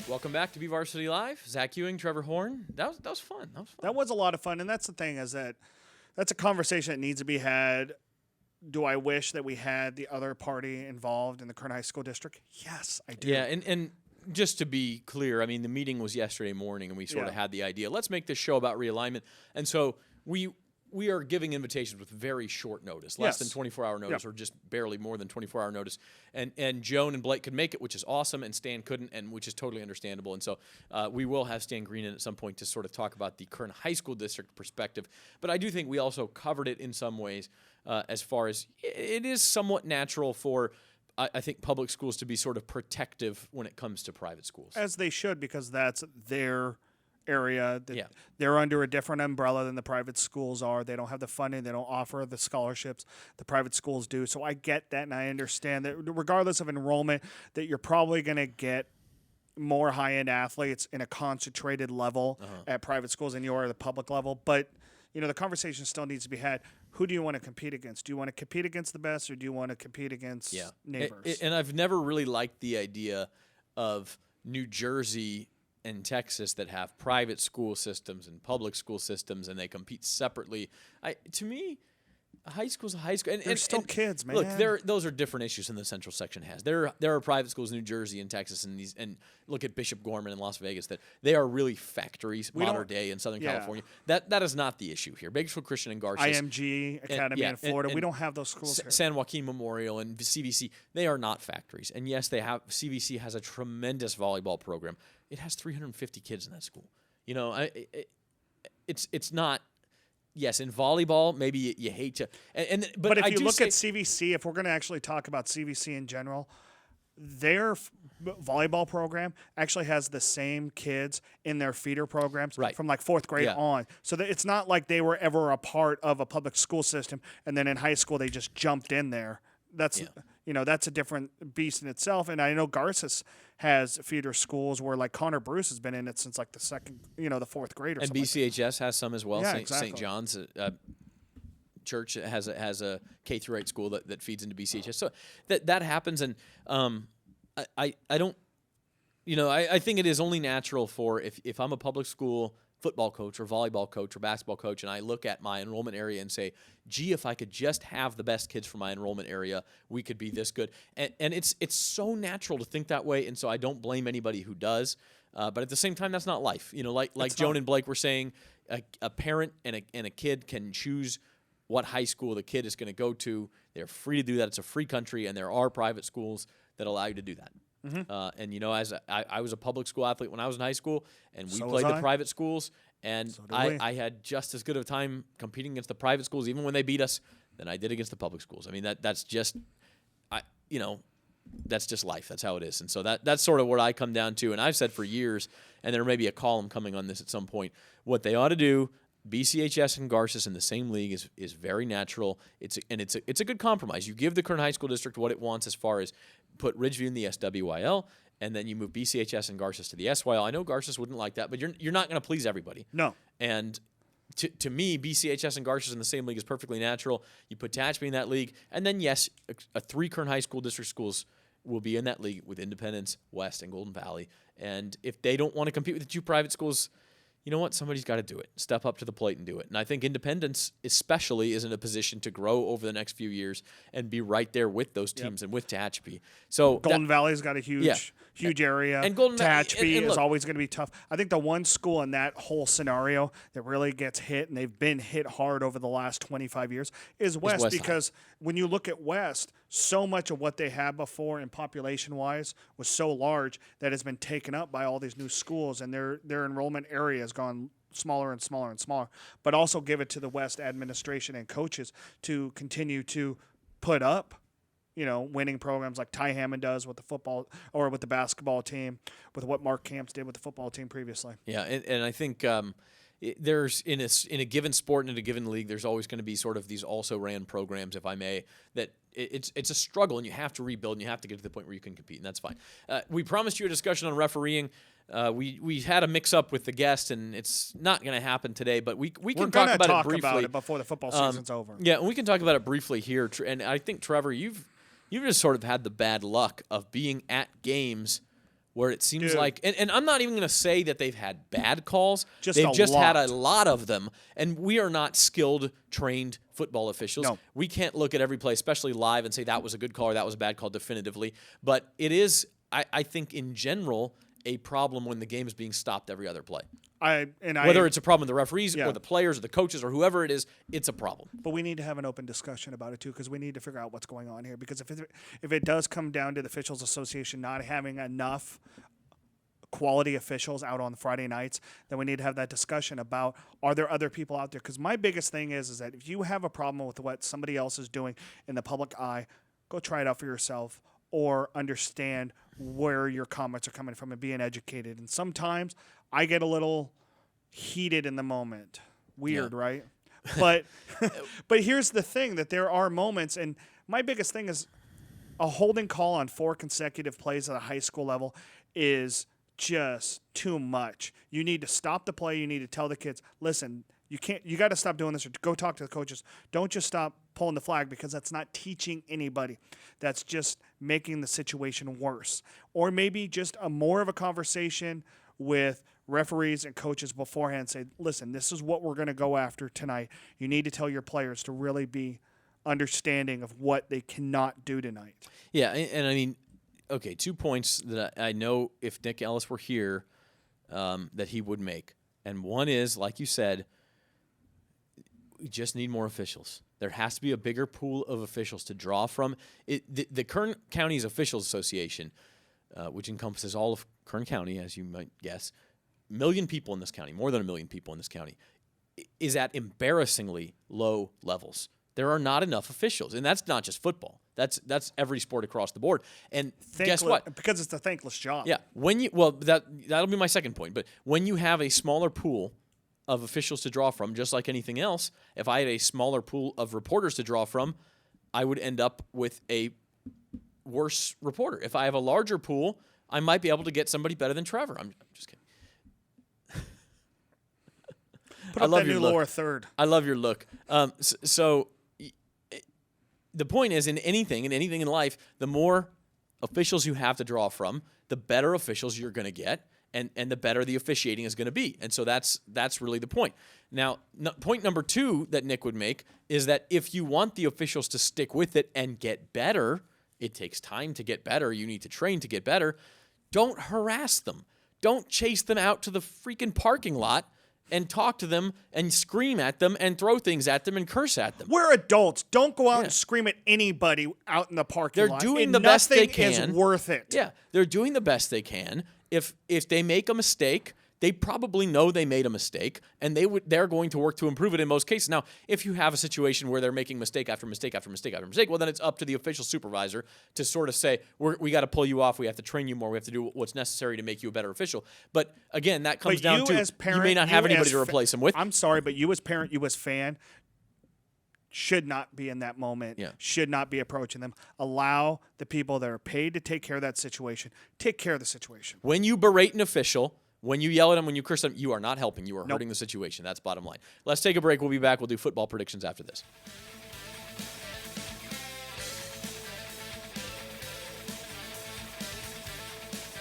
Welcome back to BVarsity Live. Zach Ewing, Trevor Horn. That was fun. That was a lot of fun, and that's the thing is that's a conversation that needs to be had. Do I wish that we had the other party involved in the current high school district? Yes, I do. Yeah, and just to be clear, I mean, the meeting was yesterday morning, and we sort of had the idea, let's make this show about realignment. And so we are giving invitations with very short notice, less than 24-hour notice, or just barely more than 24-hour notice. And Joan and Blake could make it, which is awesome, and Stan couldn't, and which is totally understandable. And so we will have Stan Green in at some point to sort of talk about the current high school district perspective. But I do think we also covered it in some ways as far as it is somewhat natural for I think public schools to be sort of protective when it comes to private schools. As they should, because that's their area. They're under a different umbrella than the private schools are. They don't have the funding. They don't offer the scholarships the private schools do. So I get that, and I understand that regardless of enrollment, that you're probably going to get more high-end athletes in a concentrated level at private schools than you are at the public level. But, the conversation still needs to be had. Who do you want to compete against? Do you want to compete against the best, or do you want to compete against neighbors? And I've never really liked the idea of New Jersey and Texas that have private school systems and public school systems, and they compete separately. To me, a high school's a high school. And, they're still kids, man. Look, those are different issues than the Central Section has. There are private schools in New Jersey and Texas, and look at Bishop Gorman in Las Vegas, that they are really factories, modern day in Southern California. That is not the issue here. Bakersfield Christian and Garces. IMG Academy in Florida. We don't have those schools here. San Joaquin Memorial and CVC, they are not factories. And yes, CVC has a tremendous volleyball program. It has 350 kids in that school. It's not. Yes, in volleyball, maybe you hate to. But if you look at CVC, if we're going to actually talk about CVC in general, their volleyball program actually has the same kids in their feeder programs from like fourth grade on. So that it's not like they were ever a part of a public school system, and then in high school they just jumped in there. That's that's a different beast in itself. And I know Garces has feeder schools where like Connor Bruce has been in it since like the second, the fourth grade or something. And BCHS has some as well. Yeah, St. John's Church has a K through 8 school that feeds into BCHS. So that happens, and I don't, I think it is only natural for if I'm a public school football coach or volleyball coach or basketball coach, and I look at my enrollment area and say, gee, if I could just have the best kids for my enrollment area, we could be this good. And it's so natural to think that way, and so I don't blame anybody who does. But at the same time, that's not life. Like Joan and Blake were saying, a parent and a kid can choose what high school the kid is going to go to. They're free to do that. It's a free country, and there are private schools that allow you to do that. And as I was a public school athlete when I was in high school, and we played the private schools, and I had just as good of a time competing against the private schools, even when they beat us, than I did against the public schools. I mean, that's just life. That's how it is. And so that's sort of what I come down to. And I've said for years, and there may be a column coming on this at some point, what they ought to do. BCHS and Garces in the same league is very natural. It's a good compromise. You give the current high school district what it wants as far as put Ridgeview in the SWYL, and then you move BCHS and Garces to the SYL. I know Garces wouldn't like that, but you're not going to please everybody. No. And to me, BCHS and Garces in the same league is perfectly natural. You put Tehachapi in that league, and then yes, 3 current high school district schools will be in that league with Independence, West, and Golden Valley. And if they don't want to compete with the 2 private schools, you know what? Somebody's got to do it. Step up to the plate and do it. And I think Independence especially is in a position to grow over the next few years and be right there with those teams and with Tehachapi. So Golden Valley's got a huge area. And Tehachapi is always going to be tough. I think the one school in that whole scenario that really gets hit, and they've been hit hard over the last 25 years, is West because when you look at West, so much of what they had before in population-wise was so large that it's been taken up by all these new schools, and their enrollment area has gone smaller and smaller and smaller. But also give it to the West administration and coaches to continue to put up, winning programs like Ty Hammond does with the football or with the basketball team, with what Mark Camps did with the football team previously. Yeah, and I think there's in a given sport and in a given league, there's always going to be sort of these also ran programs, if I may, that it's a struggle, and you have to rebuild, and you have to get to the point where you can compete, and that's fine. We promised you a discussion on refereeing. We had a mix-up with the guest, and it's not going to happen today, but we can talk about it briefly. About it before the football season's over. Yeah, and we can talk about it briefly here. And I think, Trevor, you've just sort of had the bad luck of being at games where it seems like, and I'm not even going to say that they've had bad calls. They've just had a lot of them. And we are not skilled, trained football officials. No. We can't look at every play, especially live, and say that was a good call or that was a bad call definitively. But it is, I think, in general, a problem when the game is being stopped every other play. Whether it's a problem with the referees or the players or the coaches or whoever it is, it's a problem. But we need to have an open discussion about it too, because we need to figure out what's going on here. Because if it does come down to the Officials Association not having enough quality officials out on Friday nights, then we need to have that discussion about, are there other people out there? Because my biggest thing is that if you have a problem with what somebody else is doing in the public eye, go try it out for yourself, or understand where your comments are coming from and being educated. And sometimes I get a little heated in the moment. Weird, right? But but here's the thing, that there are moments, and my biggest thing is a holding call on 4 consecutive plays at a high school level is just too much. You need to stop the play. You need to tell the kids, listen, you got to stop doing this, or go talk to the coaches. Don't just stop pulling the flag, because that's not teaching anybody. That's just making the situation worse. Or maybe just more of a conversation with referees and coaches beforehand. Say, listen, this is what we're going to go after tonight. You need to tell your players to really be understanding of what they cannot do tonight. Yeah, and I mean, okay, 2 points that I know if Nick Ellis were here that he would make. And one is, like you said, we just need more officials. There has to be a bigger pool of officials to draw from. The Kern County's Officials Association, which encompasses all of Kern County, as you might guess, 1 million people in this county, more than 1 million people in this county, is at embarrassingly low levels. There are not enough officials, and that's not just football. That's every sport across the board. And guess what? Because it's a thankless job. Yeah. That'll be my second point. But when you have a smaller pool of officials to draw from, just like anything else, if I had a smaller pool of reporters to draw from, I would end up with a worse reporter. If I have a larger pool, I might be able to get somebody better than Trevor. I'm just kidding. Put up that new lower third. I love your look. So the point is, in anything in life, the more officials you have to draw from, the better officials you're going to get. And the better the officiating is going to be. And so that's really the point. Now, point number 2 that Nick would make is that if you want the officials to stick with it and get better, it takes time to get better. You need to train to get better. Don't harass them. Don't chase them out to the freaking parking lot and talk to them and scream at them and throw things at them and curse at them. We're adults. Don't go out and scream at anybody out in the parking lot. They're doing the best they can. Nothing is worth it. Yeah, they're doing the best they can. If they make a mistake, they probably know they made a mistake, and they're going to work to improve it in most cases. Now, if you have a situation where they're making mistake after mistake after mistake after mistake, well, then it's up to the official supervisor to sort of say, we got to pull you off, we have to train you more, we have to do what's necessary to make you a better official. But again, that comes down to you may not have anybody to replace him with. I'm sorry, but you as parent, you as fan, should not be in that moment, should not be approaching them. Allow the people that are paid to take care of that situation, take care of the situation. When you berate an official, when you yell at them, when you curse them, you are not helping. You are hurting the situation. That's bottom line. Let's take a break. We'll be back. We'll do football predictions after this.